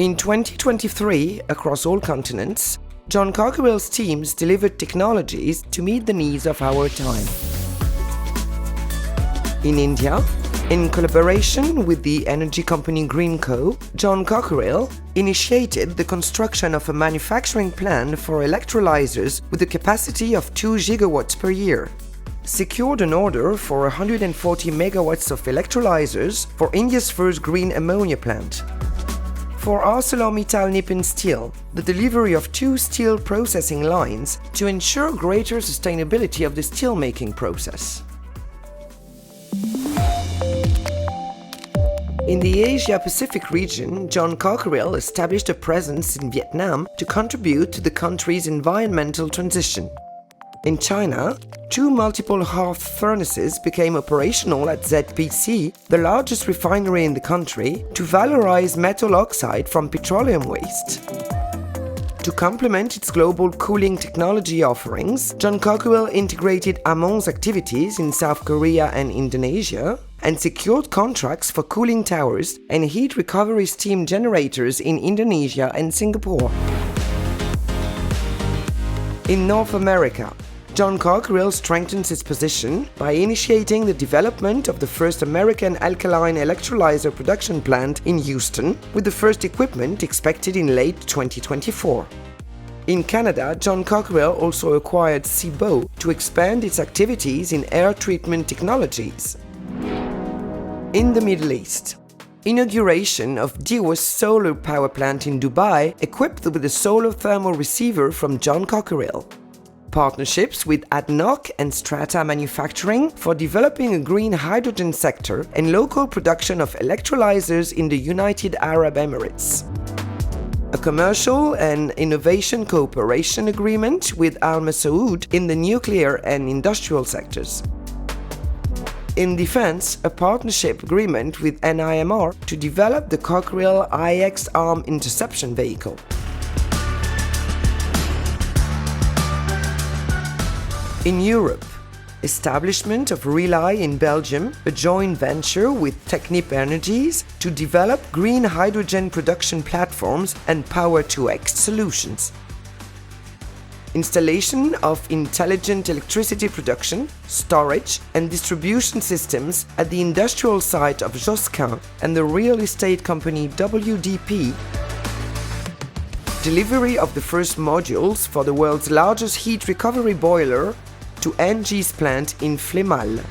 In 2023, across all continents, John Cockerill's teams delivered technologies to meet the needs of our time. In India, in collaboration with the energy company Greenco, John Cockerill initiated the construction of a manufacturing plant for electrolyzers with a capacity of 2 gigawatts per year, secured an order for 140 megawatts of electrolyzers for India's first green ammonia plant. For ArcelorMittal Nippon Steel, the delivery of 2 steel processing lines to ensure greater sustainability of the steelmaking process. In the Asia-Pacific region, John Cockerill established a presence in Vietnam to contribute to the country's environmental transition. In China, 2 multiple hearth furnaces became operational at ZPC, the largest refinery in the country, to valorize metal oxide from petroleum waste. To complement its global cooling technology offerings, John Cockerill integrated Amon's activities in South Korea and Indonesia and secured contracts for cooling towers and heat recovery steam generators in Indonesia and Singapore. In North America, John Cockerill strengthens its position by initiating the development of the first American alkaline electrolyzer production plant in Houston, with the first equipment expected in late 2024. In Canada, John Cockerill also acquired Cibot to expand its activities in air treatment technologies. In the Middle East, inauguration of Diwas solar power plant in Dubai, equipped with a solar thermal receiver from John Cockerill. Partnerships with ADNOC and Strata Manufacturing for developing a green hydrogen sector and local production of electrolyzers in the United Arab Emirates. A commercial and innovation cooperation agreement with Al Masaoud in the nuclear and industrial sectors. In defense, a partnership agreement with NIMR to develop the Cockerill IX arm interception vehicle. In Europe, establishment of Rely in Belgium, a joint venture with Technip Energies to develop green hydrogen production platforms and Power-to-X solutions. Installation of intelligent electricity production, storage and distribution systems at the industrial site of Josquin and the real estate company WDP. Delivery of the first modules for the world's largest heat recovery boiler to ENGIE's plant in Flémal.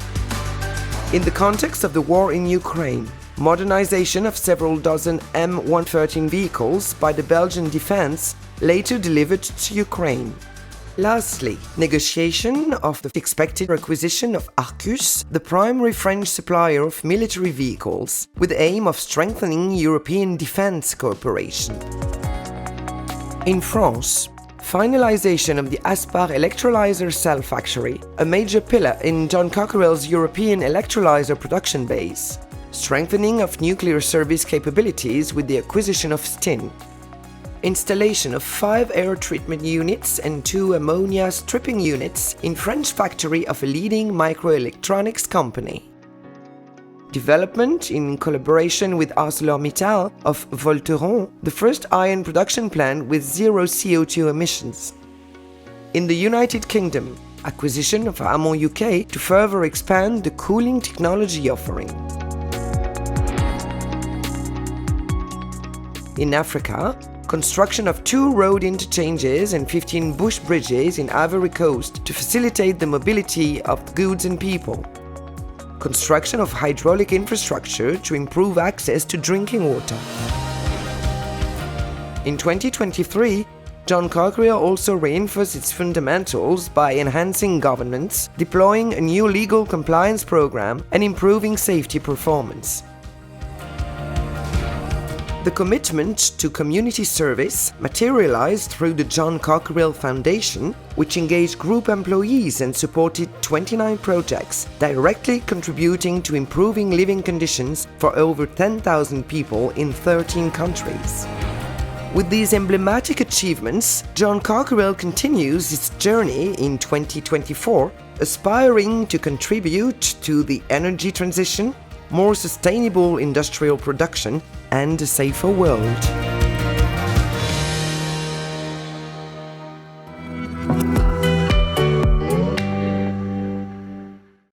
In the context of the war in Ukraine, modernization of several dozen M113 vehicles by the Belgian defense, later delivered to Ukraine. Lastly, negotiation of the expected acquisition of Arcus, the primary French supplier of military vehicles, with the aim of strengthening European defense cooperation. In France, finalization of the Aspar electrolyzer cell factory, a major pillar in John Cockerill's European electrolyzer production base. Strengthening of nuclear service capabilities with the acquisition of STIN. Installation of 5 air treatment units and 2 ammonia stripping units in French factory of a leading microelectronics company. Development in collaboration with ArcelorMittal of Volteron, the first iron production plant with 0 CO2 emissions. In the United Kingdom, acquisition of Amon UK to further expand the cooling technology offering. In Africa, construction of 2 road interchanges and 15 bush bridges in Ivory Coast to facilitate the mobility of goods and people. Construction of hydraulic infrastructure to improve access to drinking water. In 2023, John Cockerill also reinforced its fundamentals by enhancing governance, deploying a new legal compliance program, and improving safety performance. The commitment to community service materialized through the John Cockerill Foundation, which engaged group employees and supported 29 projects, directly contributing to improving living conditions for over 10,000 people in 13 countries. With these emblematic achievements, John Cockerill continues its journey in 2024, aspiring to contribute to the energy transition, more sustainable industrial production, and a safer world.